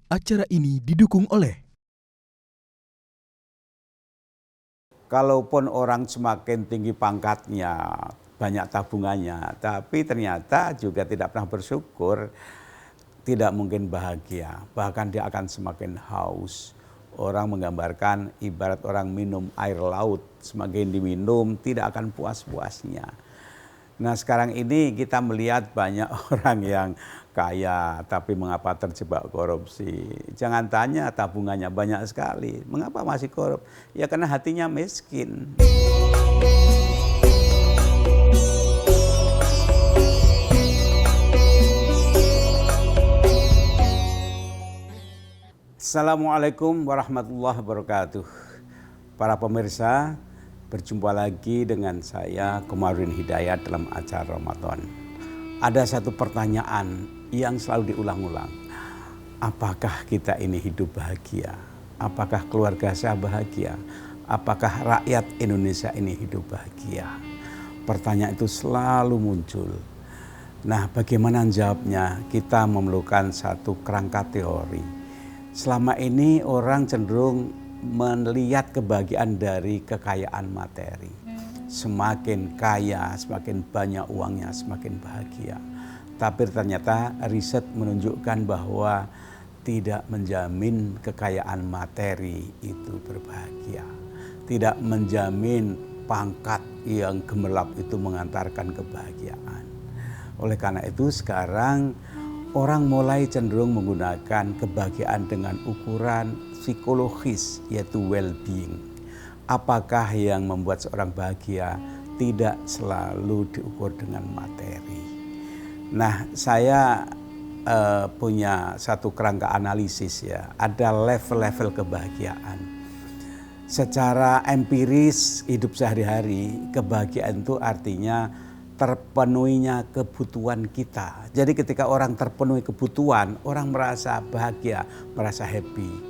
Acara ini didukung oleh Kalaupun orang semakin tinggi pangkatnya, banyak tabungannya, tapi ternyata juga tidak pernah bersyukur, tidak mungkin bahagia. Bahkan dia akan semakin haus. Orang menggambarkan ibarat orang minum air laut, semakin diminum tidak akan puas-puasnya. Nah sekarang ini kita melihat banyak orang yang kaya tapi mengapa terjebak korupsi. Jangan tanya tabungannya banyak sekali. Mengapa masih korup? Ya karena hatinya miskin. Assalamualaikum warahmatullahi wabarakatuh. Para pemirsa, berjumpa lagi dengan saya Komarudin Hidayat dalam acara Ramadan. Ada satu pertanyaan yang selalu diulang-ulang. Apakah kita ini hidup bahagia? Apakah keluarga saya bahagia? Apakah rakyat Indonesia ini hidup bahagia? Pertanyaan itu selalu muncul. Nah, bagaimana jawabnya? Kita memerlukan satu kerangka teori. Selama ini orang cenderung melihat kebahagiaan dari kekayaan materi. Semakin kaya, semakin banyak uangnya, semakin bahagia. Tapi ternyata riset menunjukkan bahwa tidak menjamin kekayaan materi itu berbahagia. Tidak menjamin pangkat yang gemerlap itu mengantarkan kebahagiaan. Oleh karena itu sekarang orang mulai cenderung menggunakan kebahagiaan dengan ukuran psikologis, yaitu well-being. Apakah yang membuat seorang bahagia tidak selalu diukur dengan materi. Nah, saya punya satu kerangka analisis ya, ada level-level kebahagiaan. Secara empiris hidup sehari-hari, kebahagiaan itu artinya terpenuhinya kebutuhan kita. Jadi ketika orang terpenuhi kebutuhan, orang merasa bahagia, merasa happy.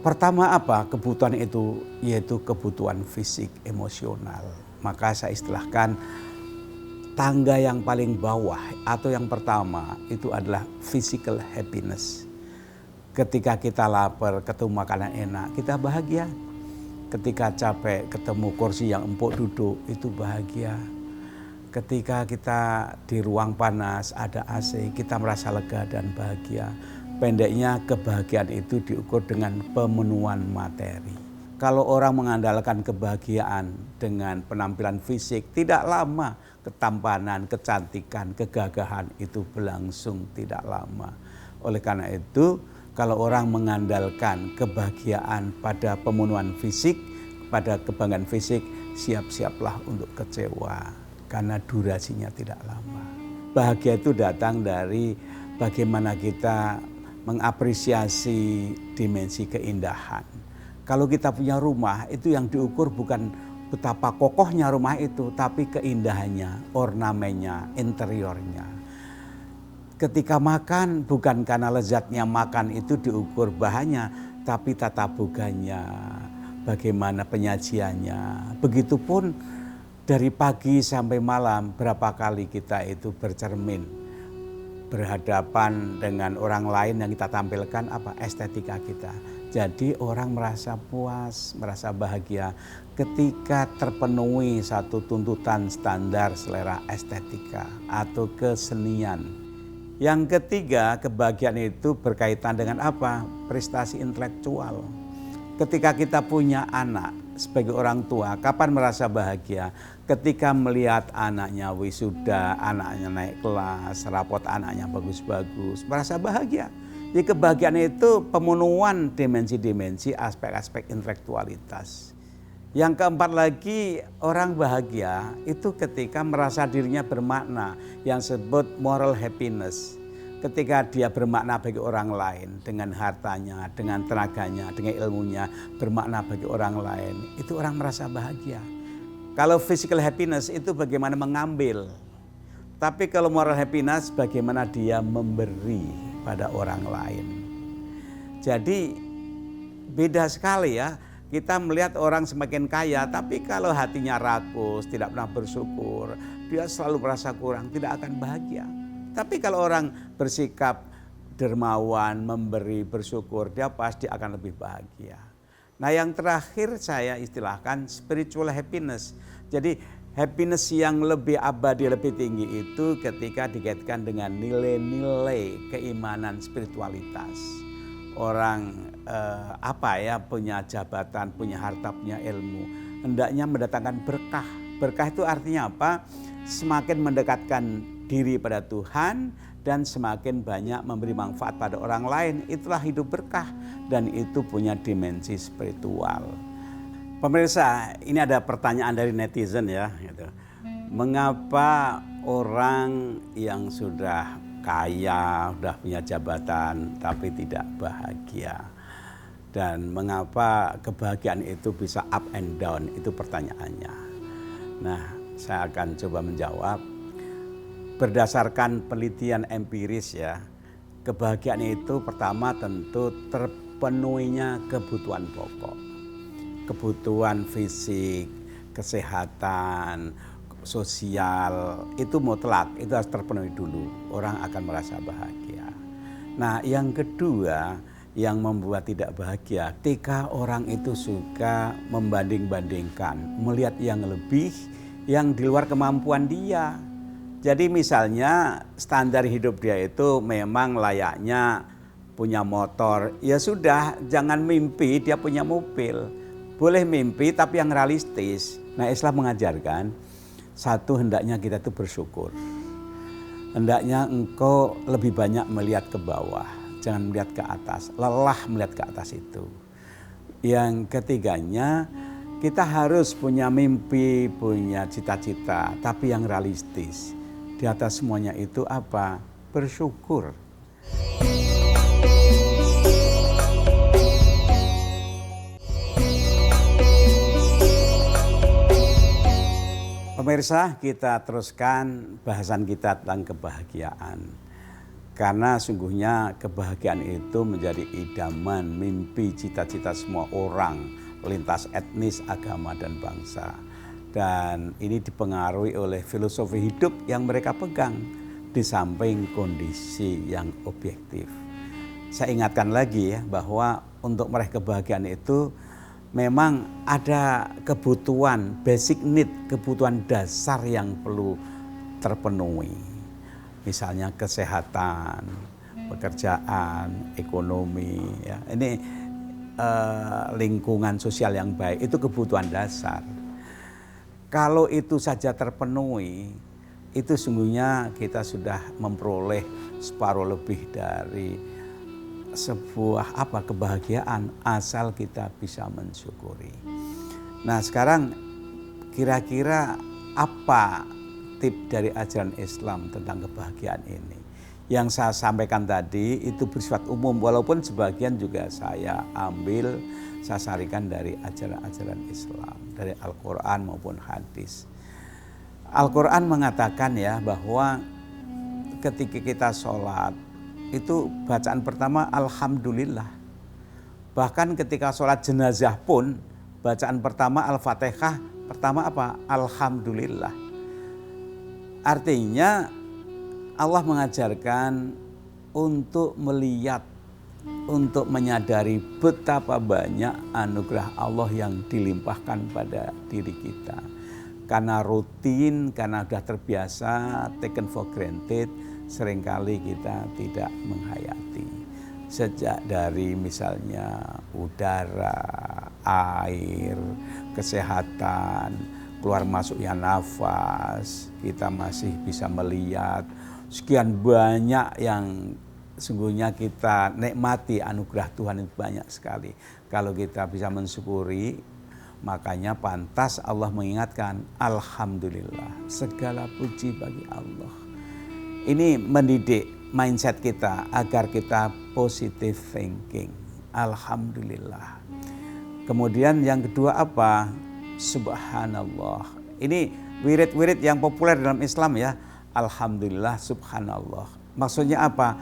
Pertama apa kebutuhan itu? Yaitu kebutuhan fisik, emosional. Maka saya istilahkan tangga yang paling bawah atau yang pertama itu adalah physical happiness. Ketika kita lapar, ketemu makanan enak, kita bahagia. Ketika capek, ketemu kursi yang empuk duduk, itu bahagia. Ketika kita di ruang panas ada AC, kita merasa lega dan bahagia. Pendeknya kebahagiaan itu diukur dengan pemenuhan materi. Kalau orang mengandalkan kebahagiaan dengan penampilan fisik, tidak lama ketampanan, kecantikan, kegagahan itu berlangsung tidak lama. Oleh karena itu, kalau orang mengandalkan kebahagiaan pada pemenuhan fisik, pada kebanggaan fisik, siap-siaplah untuk kecewa. Karena durasinya tidak lama. Bahagia itu datang dari bagaimana kita mengapresiasi dimensi keindahan. Kalau kita punya rumah, itu yang diukur bukan betapa kokohnya rumah itu, tapi keindahannya, ornamennya, interiornya. Ketika makan, bukan karena lezatnya makan itu diukur bahannya, tapi tata boganya, bagaimana penyajiannya. Begitupun dari pagi sampai malam berapa kali kita itu bercermin berhadapan dengan orang lain yang kita tampilkan apa estetika kita. Jadi orang merasa puas, merasa bahagia ketika terpenuhi satu tuntutan standar selera estetika atau kesenian. Yang ketiga, kebahagiaan itu berkaitan dengan apa? Prestasi intelektual. Ketika kita punya anak sebagai orang tua, kapan merasa bahagia? Ketika melihat anaknya wisuda, anaknya naik kelas, rapot anaknya bagus-bagus, merasa bahagia. Jadi kebahagiaan itu pemenuhan dimensi-dimensi aspek-aspek intelektualitas. Yang keempat lagi, orang bahagia itu ketika merasa dirinya bermakna, yang disebut moral happiness. Ketika dia bermakna bagi orang lain dengan hartanya, dengan tenaganya, dengan ilmunya, bermakna bagi orang lain, itu orang merasa bahagia. Kalau physical happiness itu bagaimana mengambil. Tapi kalau moral happiness bagaimana dia memberi pada orang lain. Jadi beda sekali ya. Kita melihat orang semakin kaya, tapi kalau hatinya rakus, tidak pernah bersyukur, dia selalu merasa kurang, tidak akan bahagia. Tapi kalau orang bersikap dermawan, memberi, bersyukur, dia pasti akan lebih bahagia. Nah, yang terakhir saya istilahkan spiritual happiness. Jadi happiness yang lebih abadi, lebih tinggi itu ketika dikaitkan dengan nilai-nilai keimanan spiritualitas. Orang punya jabatan, punya harta, punya ilmu, hendaknya mendatangkan berkah. Berkah itu artinya apa? Semakin mendekatkan diri pada Tuhan dan semakin banyak memberi manfaat pada orang lain. Itulah hidup berkah dan itu punya dimensi spiritual. Pemirsa, ini ada pertanyaan dari netizen ya, gitu. Mengapa orang yang sudah kaya, sudah punya jabatan tapi tidak bahagia? Dan mengapa kebahagiaan itu bisa up and down? Itu pertanyaannya. Nah, saya akan coba menjawab. Berdasarkan penelitian empiris ya, kebahagiaan itu pertama tentu terpenuhinya kebutuhan pokok. Kebutuhan fisik, kesehatan, sosial, itu mutlak, itu harus terpenuhi dulu. Orang akan merasa bahagia. Nah, yang kedua yang membuat tidak bahagia, ketika orang itu suka membanding-bandingkan, melihat yang lebih, yang di luar kemampuan dia. Jadi misalnya standar hidup dia itu memang layaknya punya motor, ya sudah, jangan mimpi dia punya mobil. Boleh mimpi tapi yang realistis. Nah, Islam mengajarkan satu, hendaknya kita itu bersyukur. Hendaknya engkau lebih banyak melihat ke bawah, jangan melihat ke atas, lelah melihat ke atas itu. Yang ketiganya, kita harus punya mimpi, punya cita-cita, tapi yang realistis. Di atas semuanya itu apa? Bersyukur. Pemirsa, kita teruskan bahasan kita tentang kebahagiaan. Karena sungguhnya kebahagiaan itu menjadi idaman, mimpi, cita-cita semua orang, lintas etnis, agama, dan bangsa. Dan ini dipengaruhi oleh filosofi hidup yang mereka pegang di samping kondisi yang objektif. Saya ingatkan lagi ya bahwa untuk meraih kebahagiaan itu memang ada kebutuhan basic need, kebutuhan dasar yang perlu terpenuhi. Misalnya kesehatan, pekerjaan, ekonomi, ya. Ini lingkungan sosial yang baik, itu kebutuhan dasar. Kalau itu saja terpenuhi, itu sungguhnya kita sudah memperoleh separuh lebih dari sebuah kebahagiaan, asal kita bisa mensyukuri. Nah, sekarang kira-kira apa tip dari ajaran Islam tentang kebahagiaan ini? Yang saya sampaikan tadi itu bersifat umum, walaupun sebagian juga saya ambil, saya sarikan dari ajaran-ajaran Islam, dari Al-Quran maupun hadis. Al-Quran mengatakan ya bahwa ketika kita sholat, itu bacaan pertama Alhamdulillah. Bahkan ketika sholat jenazah pun, bacaan pertama Al-Fatihah, pertama apa? Alhamdulillah. Artinya Allah mengajarkan untuk melihat, untuk menyadari betapa banyak anugerah Allah yang dilimpahkan pada diri kita. Karena rutin, karena sudah terbiasa, taken for granted, seringkali kita tidak menghayati. Sejak dari misalnya udara, air, kesehatan, keluar masuknya nafas, kita masih bisa melihat sekian banyak yang sungguhnya kita nikmati. Anugerah Tuhan itu banyak sekali. Kalau kita bisa mensyukuri, makanya pantas Allah mengingatkan Alhamdulillah, segala puji bagi Allah. Ini mendidik mindset kita agar kita positive thinking. Alhamdulillah. Kemudian yang kedua apa? Subhanallah. Ini wirid-wirid yang populer dalam Islam ya. Alhamdulillah, subhanallah. Maksudnya apa?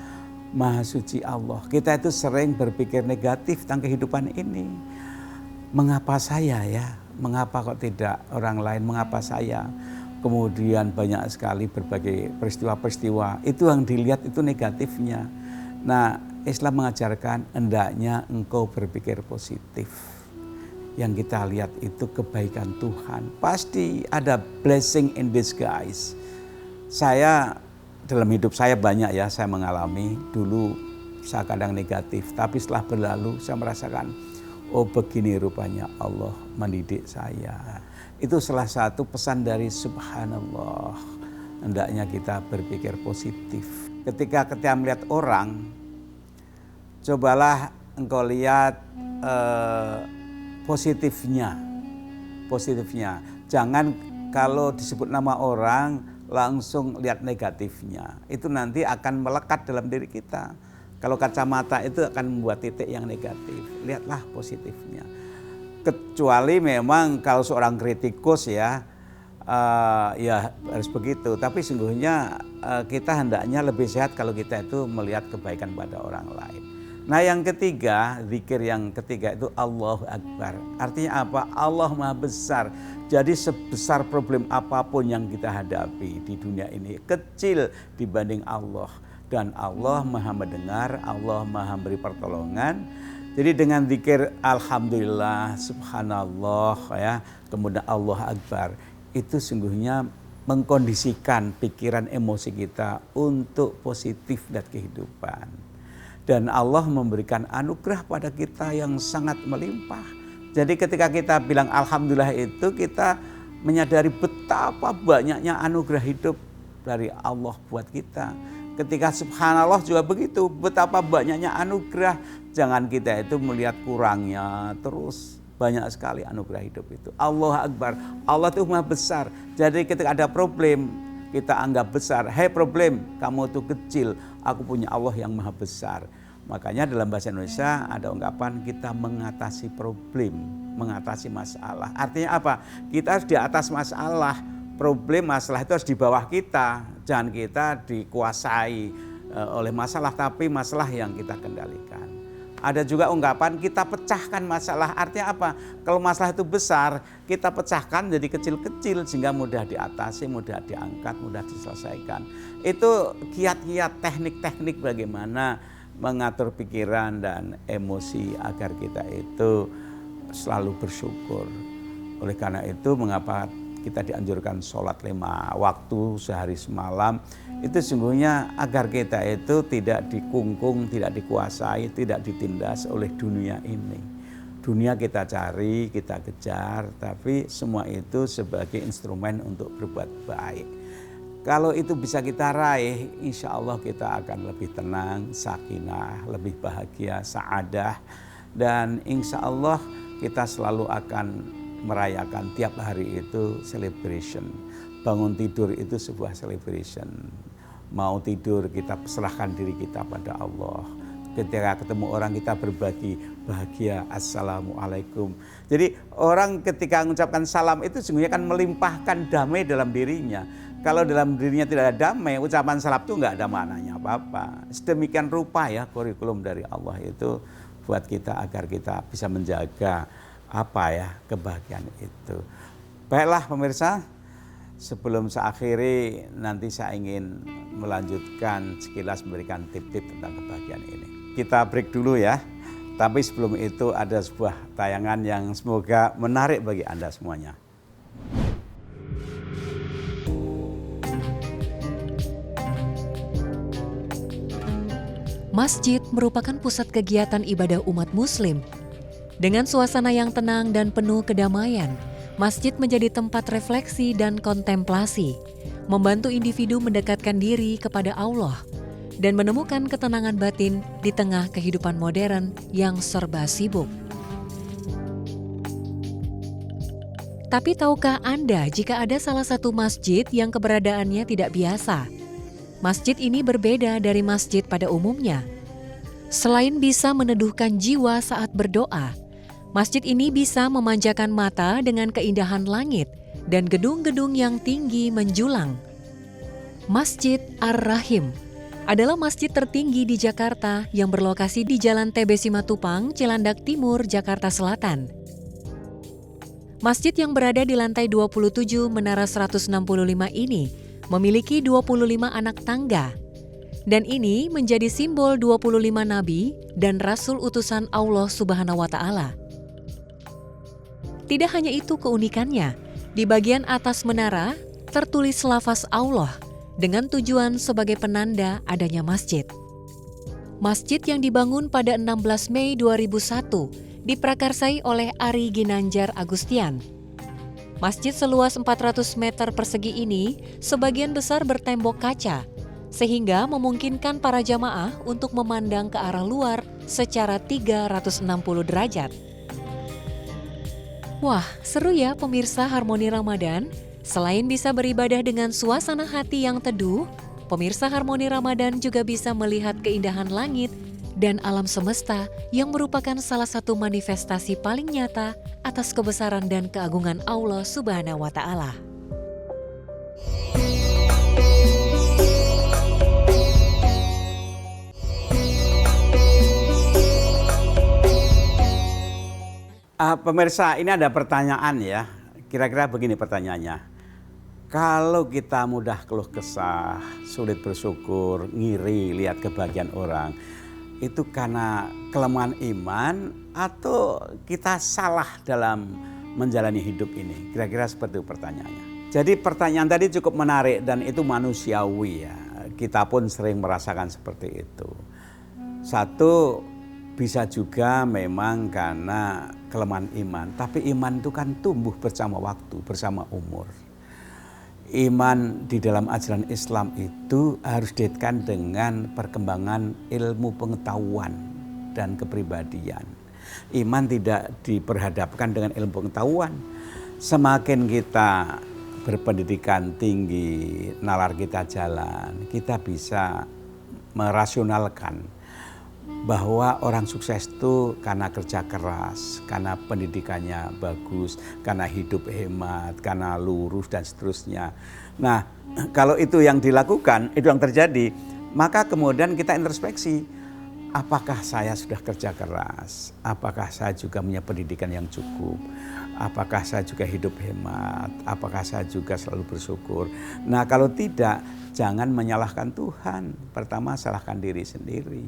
Maha suci Allah. Kita itu sering berpikir negatif tentang kehidupan ini. Mengapa saya ya? Mengapa kok tidak orang lain? Mengapa saya? Kemudian banyak sekali berbagai peristiwa-peristiwa. Itu yang dilihat itu negatifnya. Nah, Islam mengajarkan hendaknya engkau berpikir positif. Yang kita lihat itu kebaikan Tuhan. Pasti ada blessing in disguise. Saya dalam hidup saya banyak ya, saya mengalami dulu saya kadang negatif. Tapi setelah berlalu saya merasakan, oh begini rupanya Allah mendidik saya. Itu salah satu pesan dari Subhanallah. Hendaknya kita berpikir positif. Ketika melihat orang, cobalah engkau lihat positifnya. Jangan kalau disebut nama orang langsung lihat negatifnya. Itu nanti akan melekat dalam diri kita. Kalau kacamata itu akan membuat titik yang negatif. Lihatlah positifnya. Kecuali memang kalau seorang kritikus ya harus begitu. Tapi sungguhnya kita hendaknya lebih sehat kalau kita itu melihat kebaikan pada orang lain. Nah yang ketiga, zikir yang ketiga itu Allahu Akbar. Artinya apa? Allah Maha Besar. Jadi sebesar problem apapun yang kita hadapi di dunia ini kecil dibanding Allah. Dan Allah Maha Mendengar, Allah Maha Memberi pertolongan. Jadi dengan zikir Alhamdulillah, Subhanallah ya, kemudian Allah Akbar. Itu sungguhnya mengkondisikan pikiran emosi kita untuk positif dan kehidupan. Dan Allah memberikan anugerah pada kita yang sangat melimpah. Jadi ketika kita bilang Alhamdulillah itu kita menyadari betapa banyaknya anugerah hidup dari Allah buat kita. Ketika Subhanallah juga begitu, betapa banyaknya anugerah. Jangan kita itu melihat kurangnya, terus banyak sekali anugerah hidup itu. Allah Akbar, Allah itu Maha Besar. Jadi ketika ada problem, kita anggap besar. Hei problem, kamu itu kecil, aku punya Allah yang Maha Besar. Makanya dalam bahasa Indonesia ada ungkapan kita mengatasi problem, mengatasi masalah. Artinya apa? Kita harus di atas masalah. Problem, masalah itu harus di bawah kita. Jangan kita dikuasai oleh masalah, tapi masalah yang kita kendalikan. Ada juga ungkapan kita pecahkan masalah. Artinya apa? Kalau masalah itu besar, kita pecahkan jadi kecil-kecil sehingga mudah diatasi, mudah diangkat, mudah diselesaikan. Itu kiat-kiat teknik-teknik bagaimana mengatur pikiran dan emosi agar kita itu selalu bersyukur. Oleh karena itu mengapa kita dianjurkan sholat 5 waktu sehari semalam. Itu sungguhnya agar kita itu tidak dikungkung, tidak dikuasai, tidak ditindas oleh dunia ini. Dunia kita cari, kita kejar, tapi semua itu sebagai instrumen untuk berbuat baik. Kalau itu bisa kita raih, insya Allah kita akan lebih tenang, sakinah, lebih bahagia, saadah. Dan insya Allah kita selalu akan merayakan tiap hari itu celebration. Bangun tidur itu sebuah celebration. Mau tidur kita serahkan diri kita pada Allah. Ketika ketemu orang kita berbagi bahagia, assalamualaikum. Jadi orang ketika mengucapkan salam itu sesungguhnya kan melimpahkan damai dalam dirinya. Kalau dalam dirinya tidak ada damai, ucapan salam itu nggak ada maknanya apa-apa. Sedemikian rupa ya kurikulum dari Allah itu buat kita agar kita bisa menjaga kebahagiaan itu. Baiklah pemirsa, sebelum saya akhiri nanti saya ingin melanjutkan sekilas memberikan tip-tip tentang kebahagiaan ini. Kita break dulu ya. Tapi sebelum itu ada sebuah tayangan yang semoga menarik bagi Anda semuanya. Masjid merupakan pusat kegiatan ibadah umat Muslim. Dengan suasana yang tenang dan penuh kedamaian, masjid menjadi tempat refleksi dan kontemplasi, membantu individu mendekatkan diri kepada Allah dan menemukan ketenangan batin di tengah kehidupan modern yang serba sibuk. Tapi tahukah Anda jika ada salah satu masjid yang keberadaannya tidak biasa? Masjid ini berbeda dari masjid pada umumnya. Selain bisa meneduhkan jiwa saat berdoa, masjid ini bisa memanjakan mata dengan keindahan langit dan gedung-gedung yang tinggi menjulang. Masjid Ar-Rahim adalah masjid tertinggi di Jakarta yang berlokasi di Jalan TB Simatupang, Cilandak Timur, Jakarta Selatan. Masjid yang berada di lantai 27 Menara 165 ini memiliki 25 anak tangga. Dan ini menjadi simbol 25 nabi dan rasul utusan Allah Subhanahu wa Ta'ala. Tidak hanya itu keunikannya, di bagian atas menara tertulis lafaz Allah dengan tujuan sebagai penanda adanya masjid. Masjid yang dibangun pada 16 Mei 2001 diprakarsai oleh Ari Ginanjar Agustian. Masjid seluas 400 meter persegi ini sebagian besar bertembok kaca, sehingga memungkinkan para jamaah untuk memandang ke arah luar secara 360 derajat. Wah, seru ya pemirsa Harmoni Ramadan. Selain bisa beribadah dengan suasana hati yang teduh, pemirsa Harmoni Ramadan juga bisa melihat keindahan langit dan alam semesta yang merupakan salah satu manifestasi paling nyata atas kebesaran dan keagungan Allah Subhanahu wa Ta'ala. Pemirsa, ini ada pertanyaan ya. Kira-kira begini pertanyaannya. Kalau kita mudah keluh kesah, sulit bersyukur, ngiri lihat kebahagiaan orang, itu karena kelemahan iman atau kita salah dalam menjalani hidup ini? Kira-kira seperti itu pertanyaannya. Jadi pertanyaan tadi cukup menarik dan itu manusiawi ya. Kita pun sering merasakan seperti itu. Satu, bisa juga memang karena kelemahan iman. Tapi iman itu kan tumbuh bersama waktu, bersama umur. Iman di dalam ajaran Islam itu harus dikaitkan dengan perkembangan ilmu pengetahuan dan kepribadian. Iman tidak diperhadapkan dengan ilmu pengetahuan. Semakin kita berpendidikan tinggi, nalar kita jalan, kita bisa merasionalkan bahwa orang sukses itu karena kerja keras, karena pendidikannya bagus, karena hidup hemat, karena lurus dan seterusnya. Nah, kalau itu yang dilakukan, itu yang terjadi, maka kemudian kita introspeksi. Apakah saya sudah kerja keras? Apakah saya juga punya pendidikan yang cukup? Apakah saya juga hidup hemat? Apakah saya juga selalu bersyukur? Nah, kalau tidak, jangan menyalahkan Tuhan. Pertama, salahkan diri sendiri.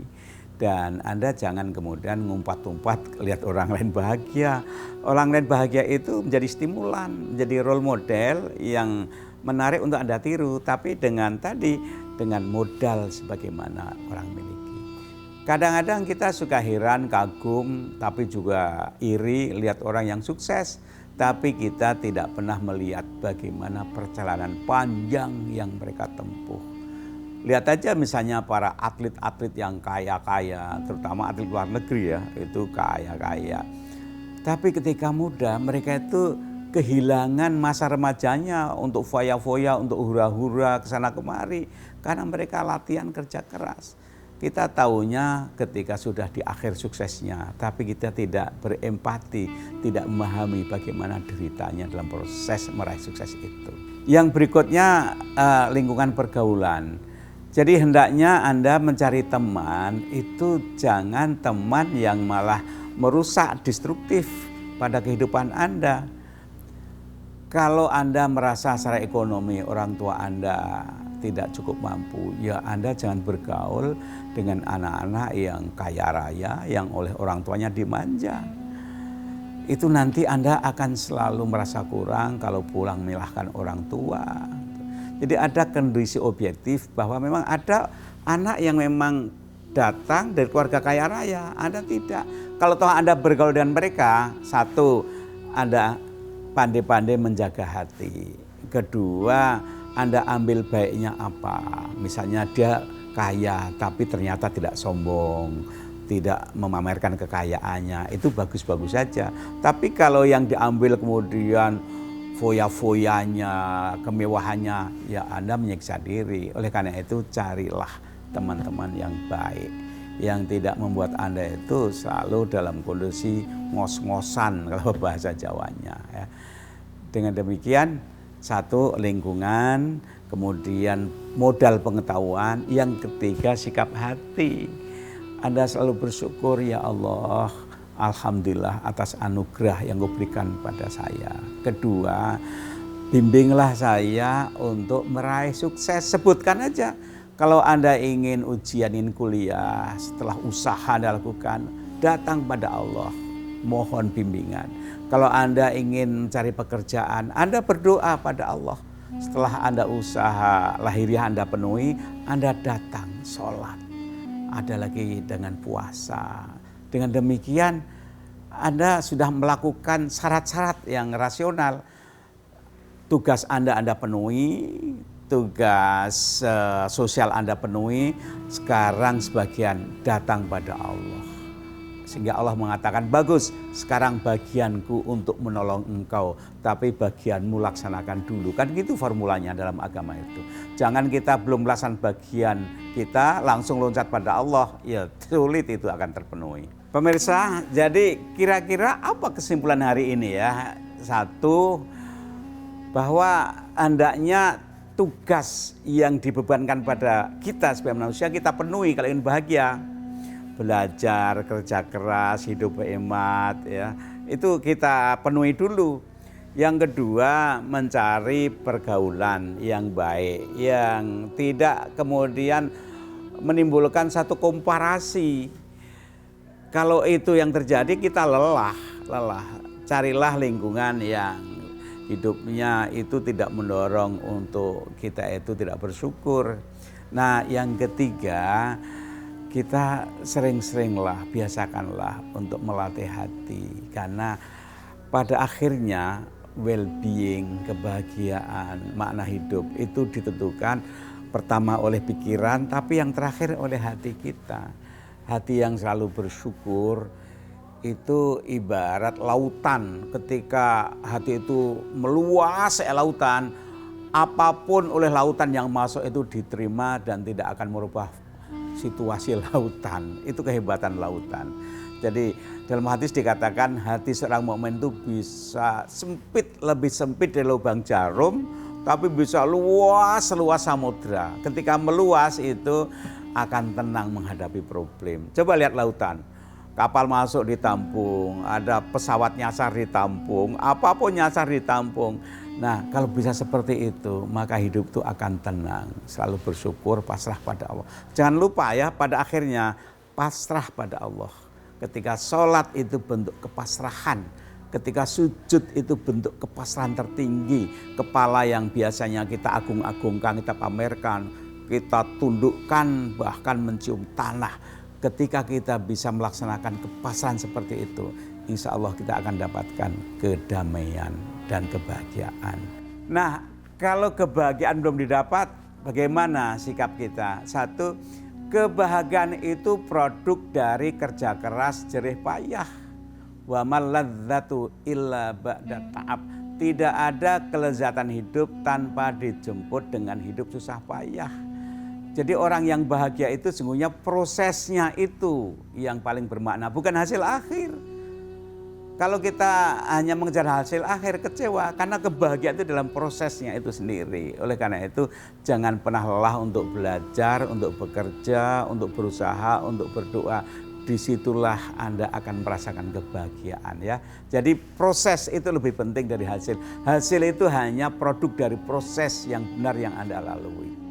Dan Anda jangan kemudian ngumpat-umpat lihat orang lain bahagia. Orang lain bahagia itu menjadi stimulan, menjadi role model yang menarik untuk Anda tiru. Tapi dengan modal sebagaimana orang miliki. Kadang-kadang kita suka heran, kagum, tapi juga iri lihat orang yang sukses. Tapi kita tidak pernah melihat bagaimana perjalanan panjang yang mereka tempuh. Lihat aja misalnya para atlet-atlet yang kaya-kaya, terutama atlet luar negeri ya, itu kaya-kaya. Tapi ketika muda mereka itu kehilangan masa remajanya untuk foya-foya, untuk hura-hura kesana kemari. Karena mereka latihan kerja keras. Kita tahunya ketika sudah di akhir suksesnya, tapi kita tidak berempati, tidak memahami bagaimana deritanya dalam proses meraih sukses itu. Yang berikutnya lingkungan pergaulan. Jadi hendaknya Anda mencari teman itu jangan teman yang malah merusak, destruktif pada kehidupan Anda. Kalau Anda merasa secara ekonomi orang tua Anda tidak cukup mampu, ya Anda jangan bergaul dengan anak-anak yang kaya raya, yang oleh orang tuanya dimanja. Itu nanti Anda akan selalu merasa kurang kalau pulang menyalahkan orang tua. Jadi ada kondisi objektif bahwa memang ada anak yang memang datang dari keluarga kaya raya, Anda tidak. Kalau toh Anda bergaul dengan mereka, satu, Anda pandai-pandai menjaga hati. Kedua, Anda ambil baiknya apa. Misalnya dia kaya tapi ternyata tidak sombong, tidak memamerkan kekayaannya, itu bagus-bagus saja. Tapi kalau yang diambil kemudian foya-foyanya, kemewahannya, ya Anda menyiksa diri. Oleh karena itu carilah teman-teman yang baik, yang tidak membuat Anda itu selalu dalam kondisi ngos-ngosan kalau bahasa Jawanya. Ya. Dengan demikian, satu lingkungan, kemudian modal pengetahuan, yang ketiga sikap hati. Anda selalu bersyukur, ya Allah, alhamdulillah atas anugerah yang Kau berikan pada saya. Kedua, bimbinglah saya untuk meraih sukses. Sebutkan aja Kalau Anda ingin ujian, ingin kuliah, setelah usaha Anda lakukan, datang pada Allah, mohon bimbingan. Kalau Anda ingin mencari pekerjaan, Anda berdoa pada Allah. Setelah Anda usaha lahiriah Anda penuhi, Anda datang sholat. Ada lagi dengan puasa. Dengan demikian, Anda sudah melakukan syarat-syarat yang rasional. Tugas Anda penuhi, tugas sosial Anda penuhi, sekarang sebagian datang pada Allah. Sehingga Allah mengatakan, bagus, sekarang bagianku untuk menolong engkau, tapi bagianmu laksanakan dulu. Kan gitu formulanya dalam agama itu. Jangan kita belum melaksanakan bagian kita, langsung loncat pada Allah, ya sulit itu akan terpenuhi. Pemirsa, jadi kira-kira apa kesimpulan hari ini ya? Satu, bahwa hendaknya tugas yang dibebankan pada kita sebagai manusia kita penuhi kalau ingin bahagia. Belajar, kerja keras, hidup hemat, ya itu kita penuhi dulu. Yang kedua, mencari pergaulan yang baik, yang tidak kemudian menimbulkan satu komparasi. Kalau itu yang terjadi, kita lelah. Carilah lingkungan yang hidupnya itu tidak mendorong untuk kita itu tidak bersyukur. Nah, yang ketiga, kita sering-seringlah, biasakanlah untuk melatih hati. Karena pada akhirnya well-being, kebahagiaan, makna hidup itu ditentukan pertama oleh pikiran, tapi yang terakhir oleh hati kita. Hati yang selalu bersyukur itu ibarat lautan. Ketika hati itu meluas lautan, apapun oleh lautan yang masuk itu diterima dan tidak akan merubah situasi lautan. Itu kehebatan lautan. Jadi dalam hadis dikatakan hati seorang mukmin itu bisa sempit, lebih sempit dari lubang jarum, tapi bisa luas samudra. Ketika meluas itu akan tenang menghadapi problem. Coba lihat lautan. Kapal masuk ditampung, ada pesawat nyasar ditampung, apapun nyasar ditampung. Nah, kalau bisa seperti itu, maka hidup itu akan tenang. Selalu bersyukur, pasrah pada Allah. Jangan lupa ya, pada akhirnya pasrah pada Allah. Ketika sholat itu bentuk kepasrahan. Ketika sujud itu bentuk kepasrahan tertinggi. Kepala yang biasanya kita agung-agungkan, kita pamerkan, kita tundukkan, bahkan mencium tanah. Ketika kita bisa melaksanakan kepasrahan seperti itu, insya Allah kita akan dapatkan kedamaian dan kebahagiaan. Nah, kalau kebahagiaan belum didapat, bagaimana sikap kita? Satu, kebahagiaan itu produk dari kerja keras, jerih payah. Wa mal ladzatu illa ba'da ta'ab. Tidak ada kelezatan hidup tanpa dijemput dengan hidup susah payah. Jadi orang yang bahagia itu sesungguhnya prosesnya itu yang paling bermakna, bukan hasil akhir. Kalau kita hanya mengejar hasil akhir, kecewa, karena kebahagiaan itu dalam prosesnya itu sendiri. Oleh karena itu jangan pernah lelah untuk belajar, untuk bekerja, untuk berusaha, untuk berdoa. Disitulah Anda akan merasakan kebahagiaan ya. Jadi proses itu lebih penting dari hasil. Hasil itu hanya produk dari proses yang benar yang Anda lalui.